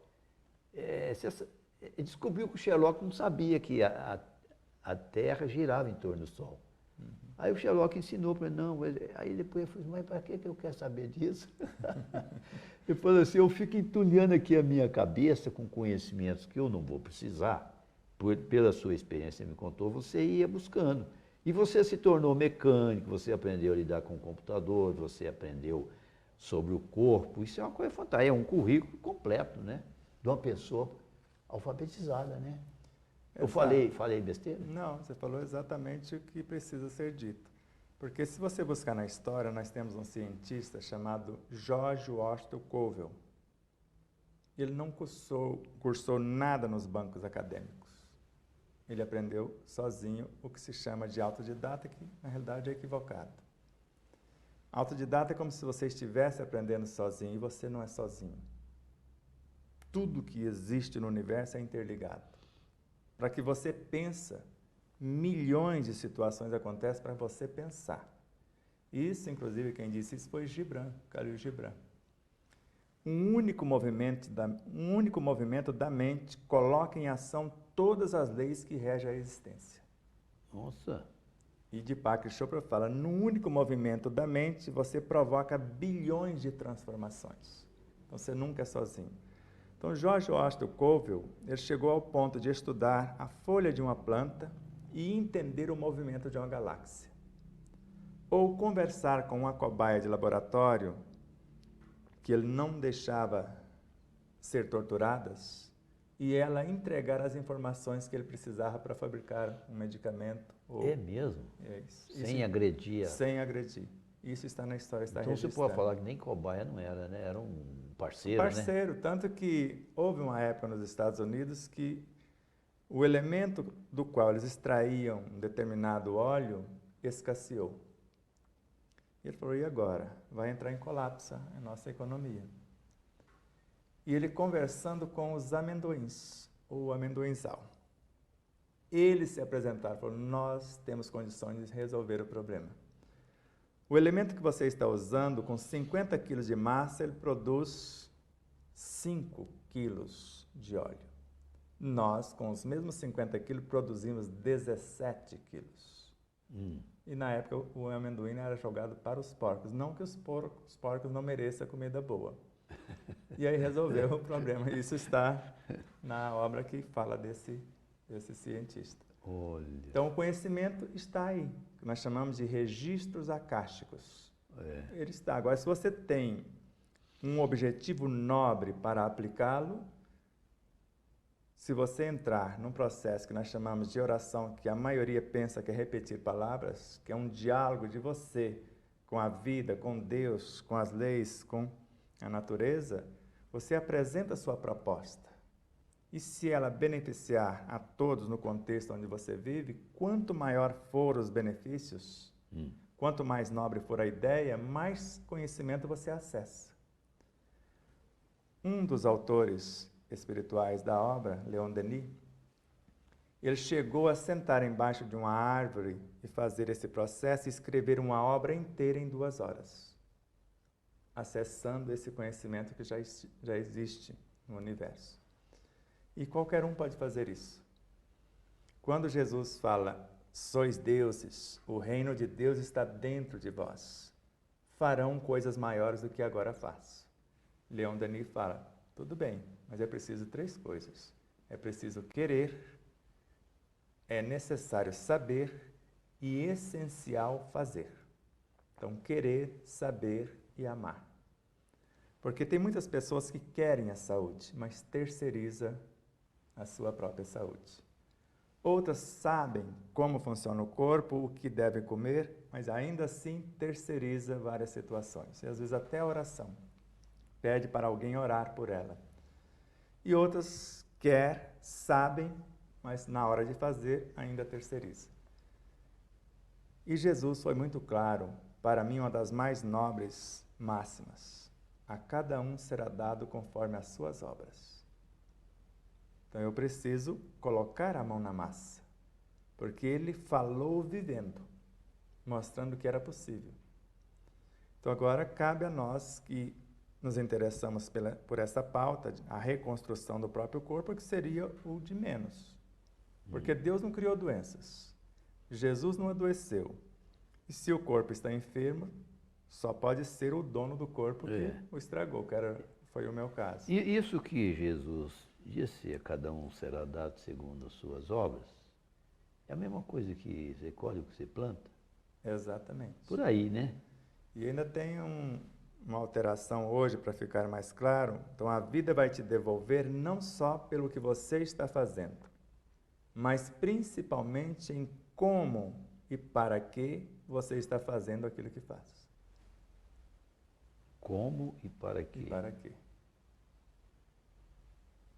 descobriu que o Sherlock não sabia que a Terra girava em torno do Sol. Aí o Sherlock ensinou para ele, não, aí depois ele falou, mas para que eu quero saber disso? Ele falou assim, eu fico entulhando aqui a minha cabeça com conhecimentos que eu não vou precisar, pela sua experiência, me contou, você ia buscando. E você se tornou mecânico, você aprendeu a lidar com o computador, você aprendeu sobre o corpo, isso é uma coisa fantástica, é um currículo completo, né? De uma pessoa alfabetizada, né? Eu falei besteira? Não, você falou exatamente o que precisa ser dito. Porque se você buscar na história, nós temos um cientista chamado George Washington Colville. Ele não cursou nada nos bancos acadêmicos. Ele aprendeu sozinho o que se chama de autodidata, que na realidade é equivocado. Autodidata é como se você estivesse aprendendo sozinho e você não é sozinho. Tudo que existe no universo é interligado. Para que você pensa, milhões de situações acontecem para você pensar. Isso, inclusive, quem disse isso foi Gibran, Khalil Gibran. Um único movimento da mente coloca em ação todas as leis que regem a existência. Nossa! E Deepak Chopra fala, num único movimento da mente, você provoca bilhões de transformações. Então, você nunca é sozinho. Então, George Washington Colville, ele chegou ao ponto de estudar a folha de uma planta e entender o movimento de uma galáxia. Ou conversar com uma cobaia de laboratório, que ele não deixava ser torturadas, e ela entregar as informações que ele precisava para fabricar um medicamento. É mesmo? É isso. Sem agredir? Sem agredir. Isso está na história, está registrado. Então você pode falar que nem cobaia não era, né? Era um parceiro, né? Tanto que houve uma época nos Estados Unidos que o elemento do qual eles extraíam um determinado óleo escasseou. E ele falou, e agora? Vai entrar em colapso a nossa economia. E ele conversando com os amendoins, ou amendoinzal. Eles se apresentaram e falaram, nós temos condições de resolver o problema. O elemento que você está usando, com 50 quilos de massa, ele produz 5 quilos de óleo. Nós, com os mesmos 50 quilos, produzimos 17 quilos. E na época o amendoim era jogado para os porcos. Não que os porcos não mereçam comida boa. E aí resolveu o problema. Isso está na obra que fala desse cientista. Olha. Então, o conhecimento está aí, que nós chamamos de registros acásticos. Ele está. Agora, se você tem um objetivo nobre para aplicá-lo, Se você entrar num processo que nós chamamos de oração, que a maioria pensa que é repetir palavras, que é um diálogo de você com a vida, com Deus, com as leis, com a natureza, você apresenta a sua proposta. E se ela beneficiar a todos no contexto onde você vive, quanto maior for os benefícios, quanto mais nobre for a ideia, mais conhecimento você acessa. Um dos autores espirituais da obra, Leon Denis, ele chegou a sentar embaixo de uma árvore e fazer esse processo e escrever uma obra inteira em 2 horas, acessando esse conhecimento que já existe no universo. E qualquer um pode fazer isso. Quando Jesus fala, sois deuses, o reino de Deus está dentro de vós, farão coisas maiores do que agora faço. Leon Denis fala, tudo bem, mas é preciso 3 coisas. É preciso querer, é necessário saber e essencial fazer. Então, querer, saber e amar. Porque tem muitas pessoas que querem a saúde, mas terceiriza a sua própria saúde. Outras sabem como funciona o corpo, o que deve comer, mas ainda assim terceiriza várias situações. E às vezes até a oração. Pede para alguém orar por ela. E outras sabem, mas na hora de fazer ainda terceiriza. E Jesus foi muito claro, para mim uma das mais nobres máximas. A cada um será dado conforme as suas obras. Então eu preciso colocar a mão na massa, porque ele falou vivendo, mostrando que era possível. Então agora cabe a nós que nos interessamos por essa pauta, a reconstrução do próprio corpo, que seria o de menos. Porque Deus não criou doenças, Jesus não adoeceu. E se o corpo está enfermo, só pode ser o dono do corpo que o estragou, foi o meu caso. E isso que Jesus disse, a cada um será dado segundo as suas obras, é a mesma coisa que você colhe o que você planta? Exatamente. Por aí, né? E ainda tem uma alteração hoje, para ficar mais claro. Então, a vida vai te devolver não só pelo que você está fazendo, mas principalmente em como e para que você está fazendo aquilo que faz. Como e para quê? E para quê?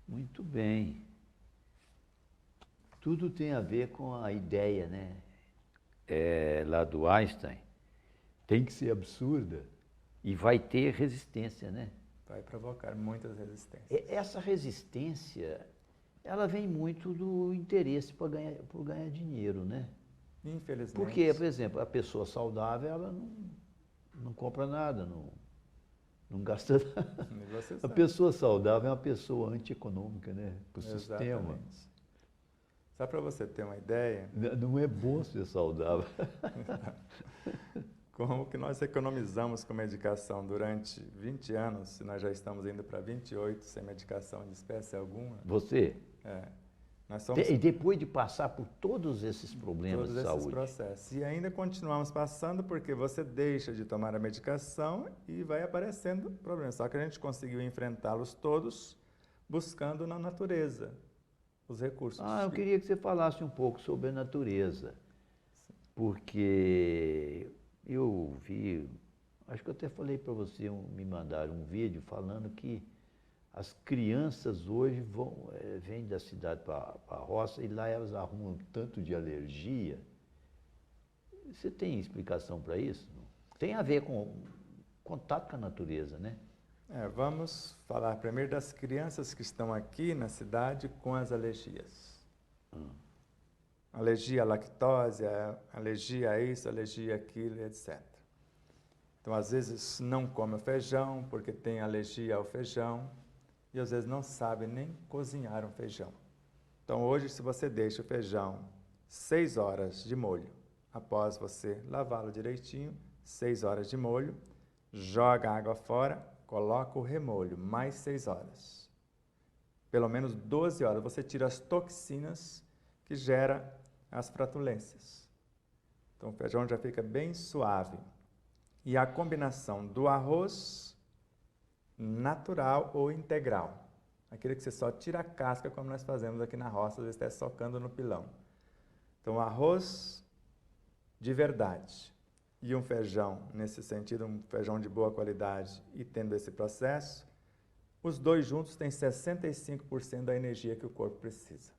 Muito bem. Tudo tem a ver com a ideia, né? Lá do Einstein. Tem que ser absurda e vai ter resistência, né? Vai provocar muitas resistências. Essa resistência, ela vem muito do interesse por ganhar dinheiro, né? Infelizmente. Porque, por exemplo, a pessoa saudável, ela não compra nada, não gasta nada. A pessoa saudável é uma pessoa antieconômica, né? Para o sistema. Só para você ter uma ideia... Não é bom ser saudável. Como que nós economizamos com medicação durante 20 anos, se nós já estamos indo para 28 sem medicação de espécie alguma? Você? Nós somos... E depois de passar por todos esses problemas de saúde? Todos esses processos. E ainda continuamos passando porque você deixa de tomar a medicação e vai aparecendo problemas. Só que a gente conseguiu enfrentá-los todos buscando na natureza os recursos. Eu queria que você falasse um pouco sobre a natureza. Porque eu vi, acho que eu até falei para você, me mandaram um vídeo falando que as crianças hoje vêm da cidade para a roça e lá elas arrumam tanto de alergia. Você tem explicação para isso? Tem a ver com contato com a natureza, né? Vamos falar primeiro das crianças que estão aqui na cidade com as alergias. Alergia à lactose, alergia a isso, alergia àquilo, etc. Então, às vezes, não come o feijão porque tem alergia ao feijão e, às vezes, não sabe nem cozinhar um feijão. Então, hoje, se você deixa o feijão 6 horas de molho, após você lavá-lo direitinho, 6 horas de molho, joga a água fora, coloca o remolho, mais 6 horas. Pelo menos 12 horas, você tira as toxinas que gera as flatulências. Então, o feijão já fica bem suave. E a combinação do arroz natural ou integral, Aquele que você só tira a casca, como nós fazemos aqui na roça, às vezes até socando no pilão. Então, arroz de verdade e um feijão, nesse sentido, um feijão de boa qualidade e tendo esse processo, os dois juntos têm 65% da energia que o corpo precisa.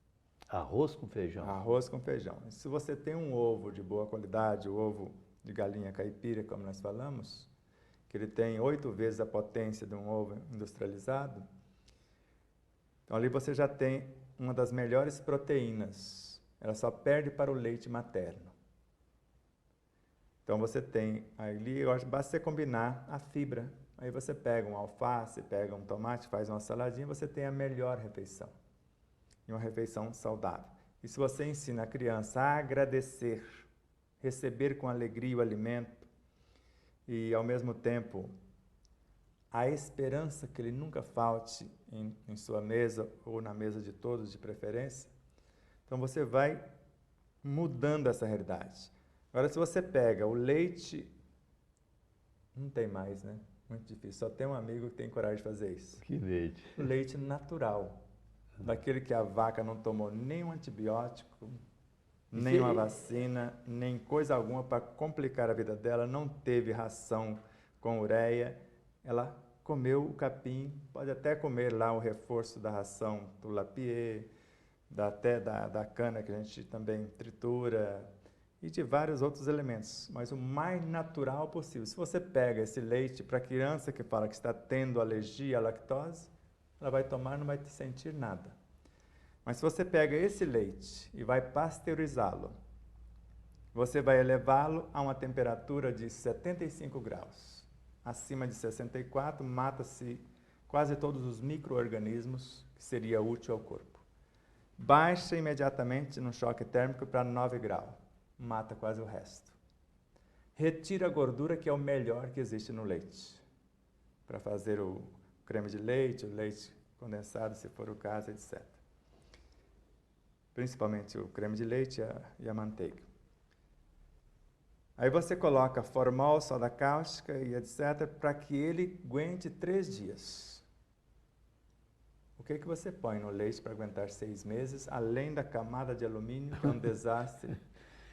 Arroz com feijão? Arroz com feijão. E se você tem um ovo de boa qualidade, o ovo de galinha caipira, como nós falamos, que ele tem 8 vezes a potência de um ovo industrializado, então ali você já tem uma das melhores proteínas. Ela só perde para o leite materno. Então você tem ali, eu acho que basta você combinar a fibra. Aí você pega um alface, pega um tomate, faz uma saladinha, você tem a melhor refeição. E uma refeição saudável. E se você ensina a criança a agradecer, receber com alegria o alimento e, ao mesmo tempo, a esperança que ele nunca falte em sua mesa ou na mesa de todos, de preferência, então você vai mudando essa realidade. Agora, se você pega o leite, não tem mais, né? Muito difícil. Só tem um amigo que tem coragem de fazer isso. Que leite? O leite natural. Daquele que a vaca não tomou nenhum antibiótico, nem uma vacina, nem coisa alguma para complicar a vida dela, não teve ração com ureia. Ela comeu o capim, pode até comer lá o reforço da ração do lapier, até da cana que a gente também tritura, e de vários outros elementos, mas o mais natural possível. Se você pega esse leite para a criança que fala que está tendo alergia à lactose, ela vai tomar e não vai sentir nada. Mas se você pega esse leite e vai pasteurizá-lo, você vai elevá-lo a uma temperatura de 75 graus. Acima de 64, mata-se quase todos os micro-organismos que seria útil ao corpo. Baixa imediatamente no choque térmico para 9 graus. Mata quase o resto. Retira a gordura, que é o melhor que existe no leite, para fazer o creme de leite, o leite condensado, se for o caso, etc. Principalmente o creme de leite e a manteiga. Aí você coloca formol, soda cáustica e etc., para que ele aguente 3 dias. O que você põe no leite para aguentar 6 meses, além da camada de alumínio, que é um desastre?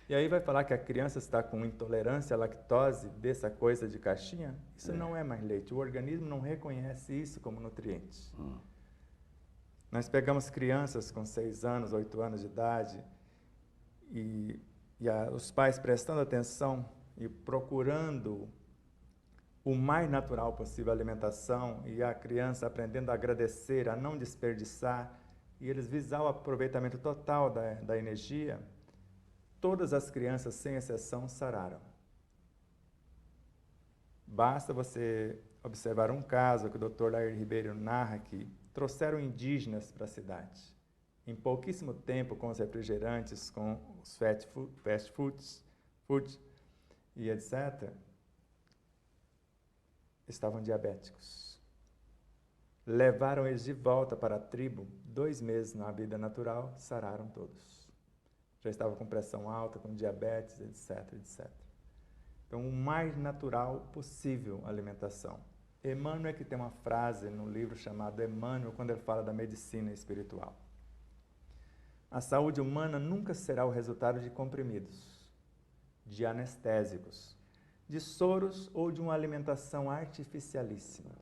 E aí vai falar que a criança está com intolerância à lactose, dessa coisa de caixinha? Isso não é mais leite. O organismo não reconhece isso como nutriente. Nós pegamos crianças com 6 anos, 8 anos de idade e os pais prestando atenção e procurando o mais natural possível a alimentação e a criança aprendendo a agradecer, a não desperdiçar, e eles visar o aproveitamento total da energia. Todas as crianças, sem exceção, sararam. Basta você observar um caso que o Dr. Lair Ribeiro narra, que trouxeram indígenas para a cidade. Em pouquíssimo tempo, com os refrigerantes, com os fast foods e etc., estavam diabéticos. Levaram eles de volta para a tribo, 2 meses na vida natural, sararam todos. Já estava com pressão alta, com diabetes, etc, etc. Então, o mais natural possível a alimentação. Emmanuel é que tem uma frase no livro chamado Emmanuel, quando ele fala da medicina espiritual. A saúde humana nunca será o resultado de comprimidos, de anestésicos, de soros ou de uma alimentação artificialíssima.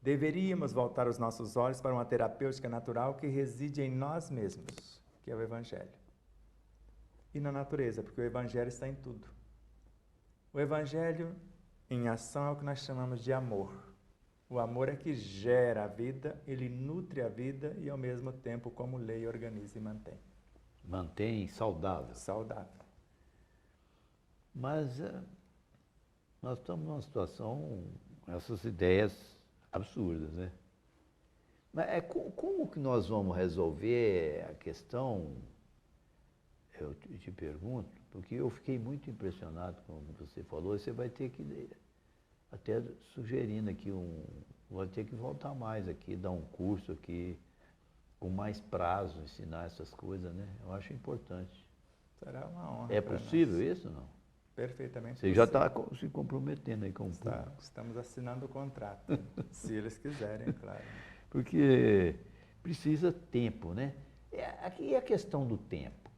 Deveríamos voltar os nossos olhos para uma terapêutica natural que reside em nós mesmos, que é o Evangelho. E na natureza, porque o Evangelho está em tudo. O Evangelho em ação é o que nós chamamos de amor. O amor é que gera a vida, ele nutre a vida e, ao mesmo tempo, como lei, organiza e mantém. Mantém saudável. Saudável. Mas nós estamos numa situação com essas ideias absurdas, né? Mas como que nós vamos resolver a questão? Eu te pergunto, porque eu fiquei muito impressionado com o que você falou, e você vai ter que, até sugerindo aqui, vai ter que voltar mais aqui, dar um curso aqui, com mais prazo, ensinar essas coisas, né? Eu acho importante. Será uma honra. É possível nós. Isso ou não? Perfeitamente Você possível. já está se comprometendo aí com o público. Estamos assinando o contrato, se eles quiserem, claro. Porque precisa tempo, né? Aqui é a questão do tempo.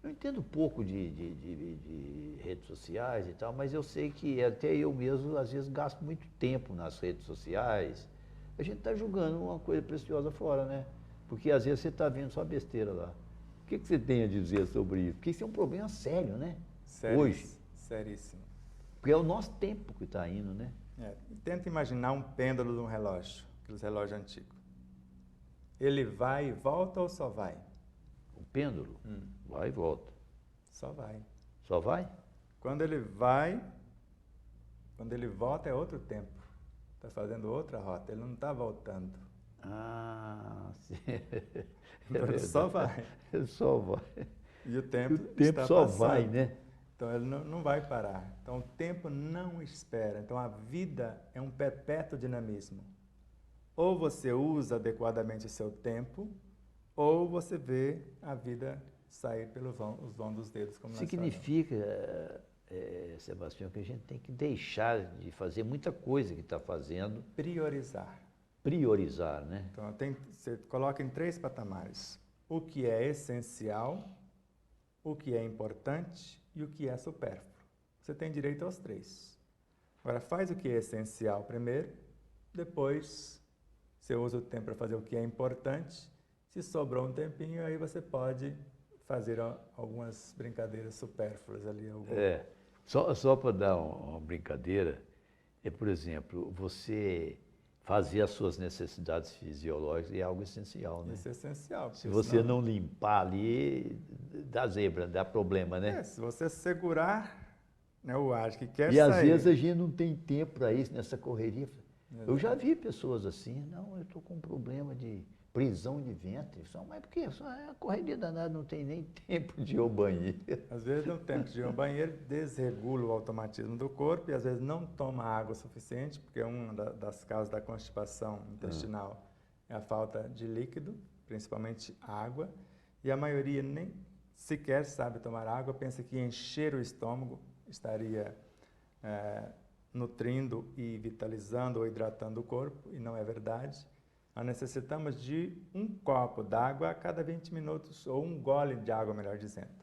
Eu entendo pouco de redes sociais e tal, mas eu sei que até eu mesmo, às vezes, gasto muito tempo nas redes sociais. A gente está julgando uma coisa preciosa fora, né? Porque às vezes você está vendo só besteira lá. O que você tem a dizer sobre isso? Porque isso é um problema sério, né? Hoje. Seríssimo. Porque é o nosso tempo que está indo, né? Tenta imaginar um pêndulo de um relógio, aqueles relógios antigos. Ele vai e volta ou só vai? O pêndulo vai e volta. Só vai. Só vai? Quando ele volta é outro tempo. Está fazendo outra rota, ele não está voltando. Ah, sim. Então ele só vai. Ele só vai. E o tempo só passando. vai, né? Então ele não vai parar. Então o tempo não espera. Então a vida é um perpétuo dinamismo. Ou você usa adequadamente o seu tempo, ou você vê a vida sair pelos vão dos dedos, como nós Significa, Sebastião, que a gente tem que deixar de fazer muita coisa que está fazendo. Priorizar. Priorizar, né? Então você coloca em 3 patamares. O que é essencial, o que é importante e o que é supérfluo. Você tem direito aos 3. Agora faz o que é essencial primeiro, depois você usa o tempo para fazer o que é importante. Se sobrou um tempinho, aí você pode fazer algumas brincadeiras supérfluas ali. Só para dar uma brincadeira, por exemplo, você fazer as suas necessidades fisiológicas é algo essencial, né? Isso é essencial. Se você não limpar ali, dá zebra, dá problema, né? Se você segurar, né, o ar que quer sair. E às vezes a gente não tem tempo para isso, nessa correria. Eu já vi pessoas assim, não, eu estou com um problema de prisão de ventre. Mas por quê? Só é a correria danada, não tem nem tempo de ir ao banheiro. Às vezes não tem tempo de ir ao banheiro, desregula o automatismo do corpo e às vezes não toma água suficiente, porque uma das causas da constipação intestinal é a falta de líquido, principalmente água, e a maioria nem sequer sabe tomar água, pensa que encher o estômago estaria nutrindo e vitalizando ou hidratando o corpo, e não é verdade. Nós necessitamos de um copo d'água a cada 20 minutos, ou um gole de água, melhor dizendo.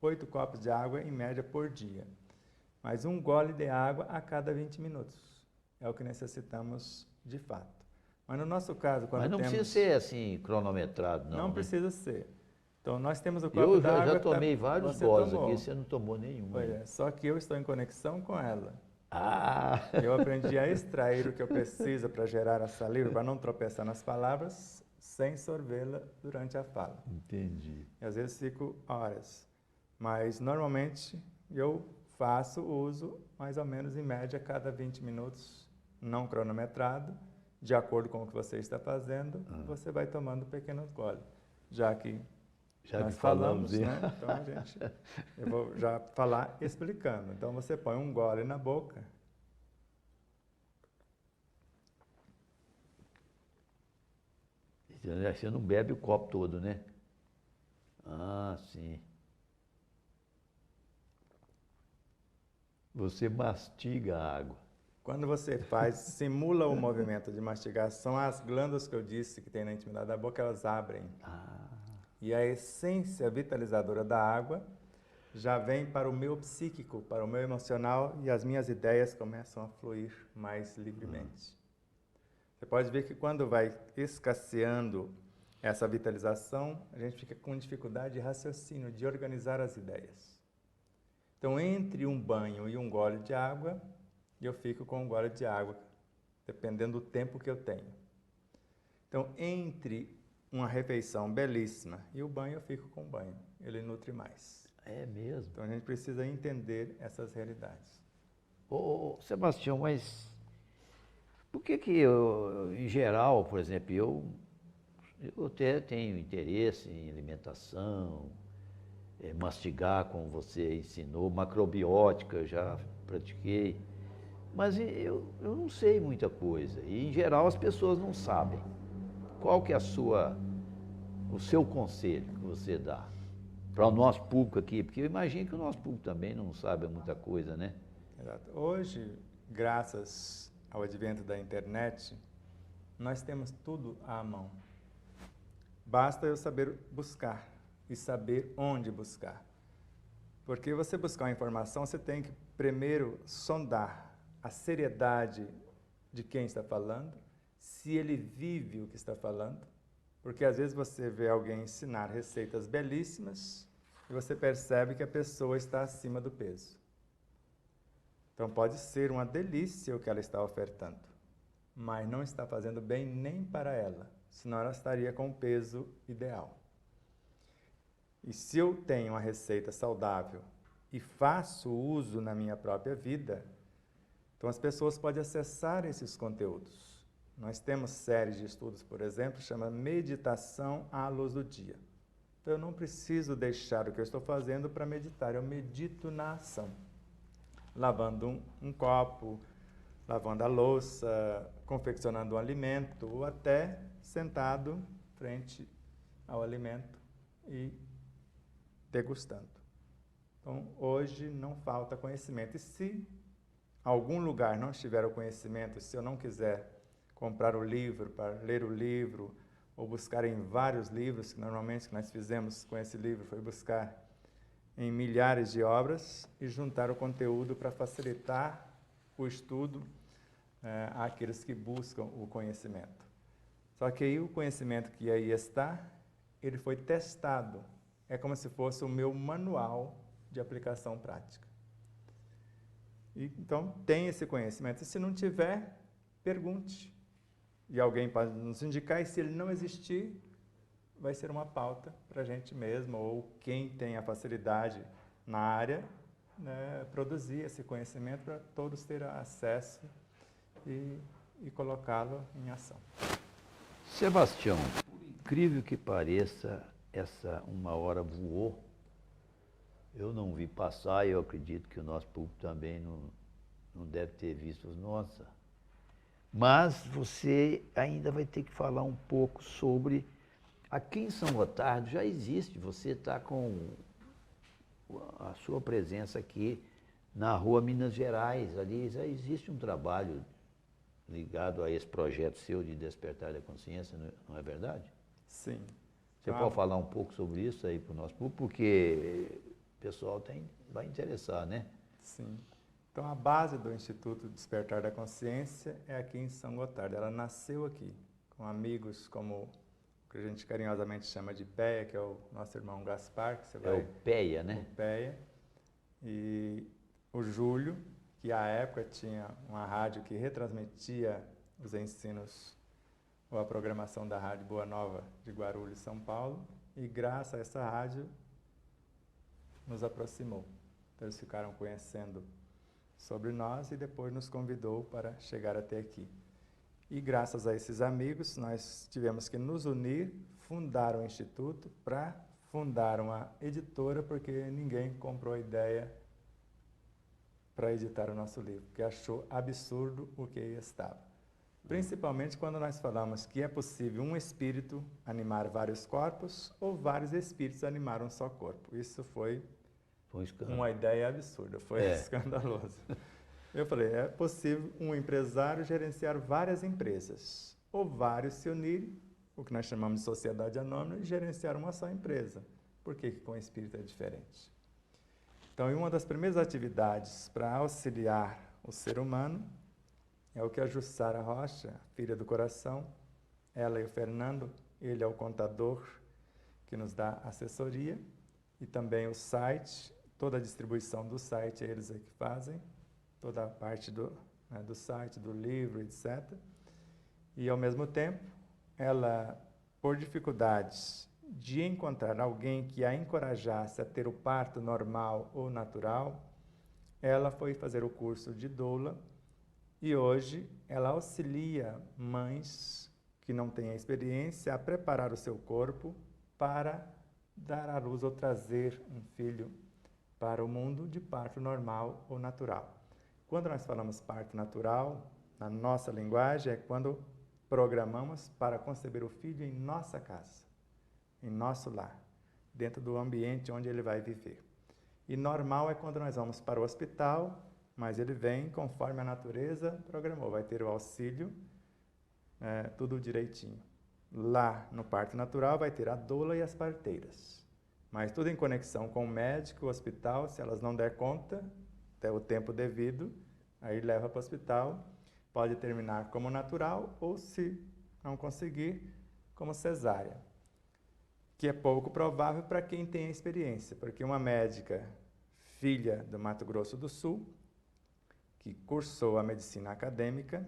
8 copos de água, em média, por dia. Mas um gole de água a cada 20 minutos. É o que necessitamos de fato. Mas no nosso caso, quando temos... Mas não precisa ser assim, cronometrado, não. Não precisa ser. Então, nós temos o copo Eu d'água... já tomei vários goles aqui, você não tomou nenhum. Pois é, só que eu estou em conexão com ela. Ah! Eu aprendi a extrair o que eu preciso para gerar a saliva, para não tropeçar nas palavras, sem sorvê-la durante a fala. Entendi. E às vezes fico horas. Mas, normalmente, eu faço uso, mais ou menos, em média, a cada 20 minutos, não cronometrado, de acordo com o que você está fazendo, você vai tomando pequenos goles. Já que nós falamos, né? Então, eu vou já falar explicando. Então, você põe um gole na boca. Você não bebe o copo todo, né? Ah, sim. Você mastiga a água. Quando você simula o movimento de mastigação, as glândulas que eu disse que tem na intimidade da boca, elas abrem. E a essência vitalizadora da água já vem para o meu psíquico, para o meu emocional, e as minhas ideias começam a fluir mais livremente. Você pode ver que quando vai escasseando essa vitalização, a gente fica com dificuldade de raciocínio, de organizar as ideias. Então, entre um banho e um gole de água, eu fico com um gole de água, dependendo do tempo que eu tenho. Então, entre uma refeição belíssima e o banho, eu fico com o banho. Ele nutre mais. É mesmo? Então, a gente precisa entender essas realidades. Ô, Sebastião, mas por que eu, em geral, por exemplo, eu até tenho interesse em alimentação, mastigar, como você ensinou, macrobiótica, eu já pratiquei, mas eu não sei muita coisa. E, em geral, as pessoas não sabem. Qual que é o seu conselho que você dá para o nosso público aqui? Porque eu imagino que o nosso público também não sabe muita coisa, né? Exato. Hoje, graças ao advento da internet, Nós temos tudo à mão. Basta eu saber buscar e saber onde buscar. Porque você buscar uma informação, você tem que primeiro sondar a seriedade de quem está falando, se ele vive o que está falando. Porque às vezes você vê alguém ensinar receitas belíssimas e você percebe que a pessoa está acima do peso. Então pode ser uma delícia o que ela está ofertando, mas não está fazendo bem nem para ela, senão ela estaria com o peso ideal. E se eu tenho uma receita saudável e faço uso na minha própria vida, então as pessoas podem acessar esses conteúdos. Nós temos séries de estudos, por exemplo, chama Meditação à Luz do Dia. Então eu não preciso deixar o que eu estou fazendo para meditar, eu medito na ação. Lavando um copo, lavando a louça, confeccionando um alimento, ou até sentado frente ao alimento e degustando. Então, hoje não falta conhecimento. E se algum lugar não estiver o conhecimento, se eu não quiser comprar o livro para ler o livro, ou buscar em vários livros, que normalmente o que nós fizemos com esse livro foi buscar em milhares de obras e juntar o conteúdo para facilitar o estudo àqueles que buscam o conhecimento. Só que aí o conhecimento que aí está, ele foi testado. É como se fosse o meu manual de aplicação prática. Então, tem esse conhecimento. E se não tiver, pergunte. E alguém pode nos indicar, e se ele não existir, vai ser uma pauta para a gente mesmo, ou quem tem a facilidade na área, né, produzir esse conhecimento para todos terem acesso e colocá-lo em ação. Sebastião, por incrível que pareça, essa uma hora voou. Eu não vi passar e eu acredito que o nosso público também não deve ter visto. Nossa! Mas você ainda vai ter que falar um pouco sobre... Aqui em São Gotardo já existe, você está com a sua presença aqui na Rua Minas Gerais, ali já existe um trabalho ligado a esse projeto seu de despertar da consciência, não é verdade? Sim. Você pode falar um pouco sobre isso aí para o nosso público, porque o pessoal vai interessar, né? Sim. Então, a base do Instituto Despertar da Consciência é aqui em São Gotardo. Ela nasceu aqui, com amigos como... que a gente carinhosamente chama de PEA, que é o nosso irmão Gaspar, que você vai... É o PEA, né? O PEA. E o Júlio, que à época tinha uma rádio que retransmitia os ensinos ou a programação da Rádio Boa Nova de Guarulhos, São Paulo. E graças a essa rádio, nos aproximou. Então eles ficaram conhecendo sobre nós e depois nos convidou para chegar até aqui. E graças a esses amigos, nós tivemos que nos unir, fundar o Instituto para fundar uma editora, porque ninguém comprou a ideia para editar o nosso livro, porque achou absurdo o que aí estava. Principalmente quando nós falamos que é possível um espírito animar vários corpos ou vários espíritos animar um só corpo. Isso foi uma ideia absurda, foi escandaloso. Eu falei, é possível um empresário gerenciar várias empresas, ou vários se unirem, o que nós chamamos de sociedade anônima, e gerenciar uma só empresa. Por que com o espírito é diferente? Então, uma das primeiras atividades para auxiliar o ser humano é o que a Jussara Rocha, filha do coração, ela e o Fernando, ele é o contador que nos dá assessoria, e também o site, toda a distribuição do site é eles que fazem, toda a parte do site, do livro, etc. E, ao mesmo tempo, ela, por dificuldades de encontrar alguém que a encorajasse a ter o parto normal ou natural, ela foi fazer o curso de doula e hoje ela auxilia mães que não têm experiência a preparar o seu corpo para dar à luz ou trazer um filho para o mundo de parto normal ou natural. Quando nós falamos parto natural, na nossa linguagem, é quando programamos para conceber o filho em nossa casa, em nosso lar, dentro do ambiente onde ele vai viver. E normal é quando nós vamos para o hospital, mas ele vem conforme a natureza programou. Vai ter o auxílio tudo direitinho. Lá no parto natural vai ter a doula e as parteiras, mas tudo em conexão com o médico, o hospital. Se elas não der conta, até o tempo devido, aí leva para o hospital. Pode terminar como natural ou, se não conseguir, como cesárea, que é pouco provável para quem tem experiência, porque uma médica, filha do Mato Grosso do Sul, que cursou a medicina acadêmica,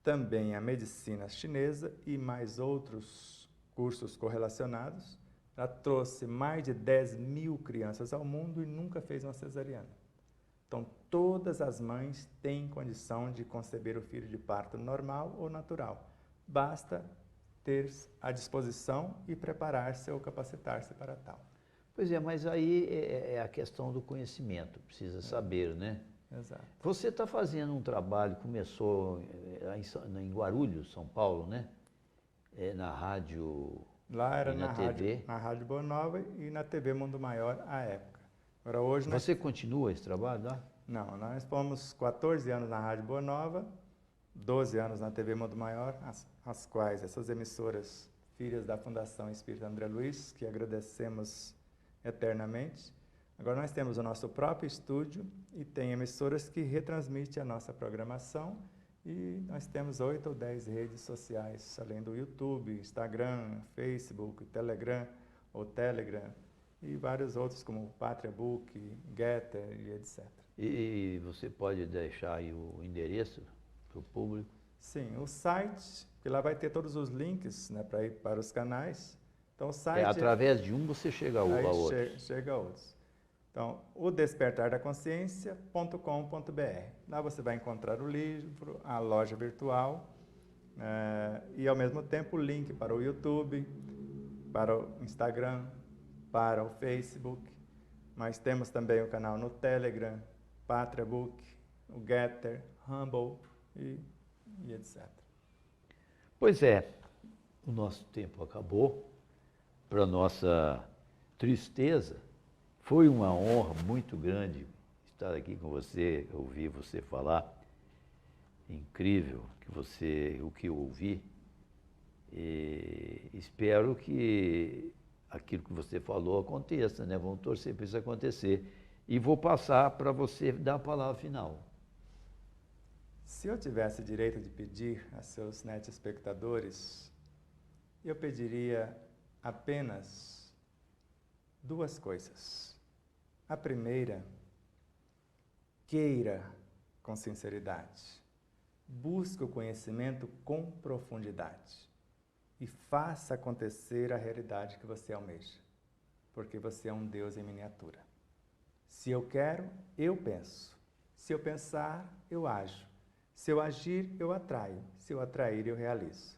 também a medicina chinesa e mais outros cursos correlacionados, ela trouxe mais de 10.000 crianças ao mundo e nunca fez uma cesariana. Então, todas as mães têm condição de conceber o filho de parto normal ou natural. Basta ter à disposição e preparar-se ou capacitar-se para tal. Pois é, mas aí é a questão do conhecimento, precisa saber, né? Exato. Você está fazendo um trabalho, começou em Guarulhos, São Paulo, né? Na rádio Lá era e na TV. na Rádio Boa Nova e na TV Mundo Maior à época. Agora, hoje Você continua esse trabalho lá? Não, nós fomos 14 anos na Rádio Boa Nova, 12 anos na TV Mundo Maior, as quais essas emissoras, filhas da Fundação Espírita André Luiz, que agradecemos eternamente. Agora nós temos o nosso próprio estúdio e tem emissoras que retransmitem a nossa programação, e nós temos 8 ou 10 redes sociais, além do YouTube, Instagram, Facebook, Telegram ou Telegram, e vários outros como Pátria Book, Getter e etc. E você pode deixar aí o endereço para o público? Sim, o site, que lá vai ter todos os links, né, para ir para os canais. Então o site através de um você chega a outros. Chega a outros. Então, o despertardaconsciência.com.br. Lá você vai encontrar o livro, a loja virtual, e ao mesmo tempo o link para o YouTube, para o Instagram, para o Facebook. Mas temos também o canal no Telegram, Pátria Book, o Getter, Humble e etc. Pois é, o nosso tempo acabou. Para nossa tristeza, foi uma honra muito grande estar aqui com você, ouvir você falar. Incrível o que eu ouvi. E espero que aquilo que você falou aconteça, né? Vamos torcer para isso acontecer. E vou passar para você dar a palavra final. Se eu tivesse direito de pedir a seus telespectadores, eu pediria apenas 2 coisas. A primeira, queira com sinceridade, busque o conhecimento com profundidade e faça acontecer a realidade que você almeja, porque você é um Deus em miniatura. Se eu quero, eu penso. Se eu pensar, eu ajo. Se eu agir, eu atraio. Se eu atrair, eu realizo.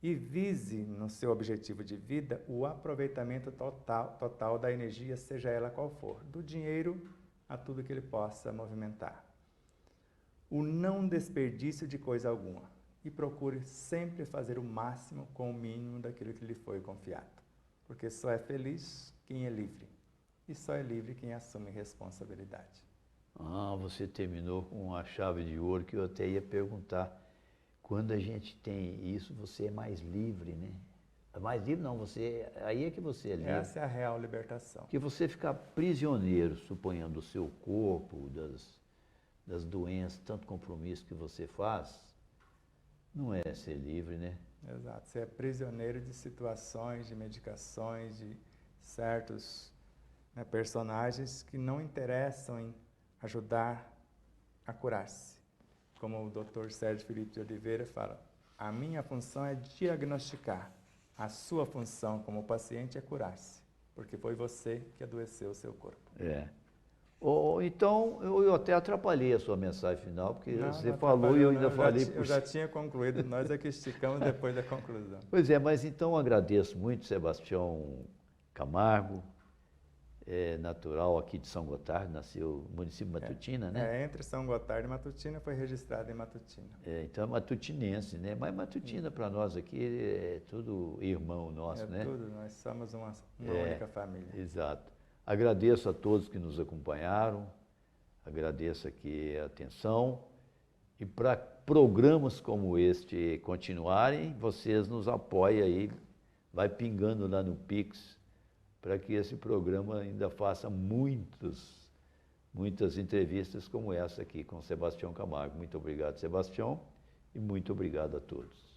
E vise no seu objetivo de vida o aproveitamento total da energia, seja ela qual for, do dinheiro a tudo que ele possa movimentar. O não desperdício de coisa alguma. E procure sempre fazer o máximo com o mínimo daquilo que lhe foi confiado. Porque só é feliz quem é livre. E só é livre quem assume responsabilidade. Você terminou com uma chave de ouro que eu até ia perguntar. Quando a gente tem isso, você é mais livre, né? Mais livre não, aí é que você é livre. Essa é a real libertação. Porque você ficar prisioneiro, suponhando, do seu corpo, das doenças, tanto compromisso que você faz, não é ser livre, né? Exato, você é prisioneiro de situações, de medicações, de certos personagens que não interessam em ajudar a curar-se. Como o Dr. Sérgio Felipe de Oliveira fala, a minha função é diagnosticar, a sua função como paciente é curar-se, porque foi você que adoeceu o seu corpo. Então, eu até atrapalhei a sua mensagem final, porque você falou e eu ainda falei por Eu já tinha concluído, nós é que esticamos depois da conclusão. Pois é, mas então agradeço muito, Sebastião Camargo, natural aqui de São Gotardo, nasceu no município de Matutina, né? Entre São Gotardo e Matutina, foi registrado em Matutina. Então é matutinense, né? Mas Matutina para nós aqui é tudo irmão nosso, né? Tudo, nós somos uma única família. Exato. Agradeço a todos que nos acompanharam, agradeço aqui a atenção E para programas como este continuarem, vocês nos apoiem aí, vai pingando lá no Pix, para que esse programa ainda faça muitas entrevistas como essa aqui com Sebastião Camargo. Muito obrigado, Sebastião, e muito obrigado a todos.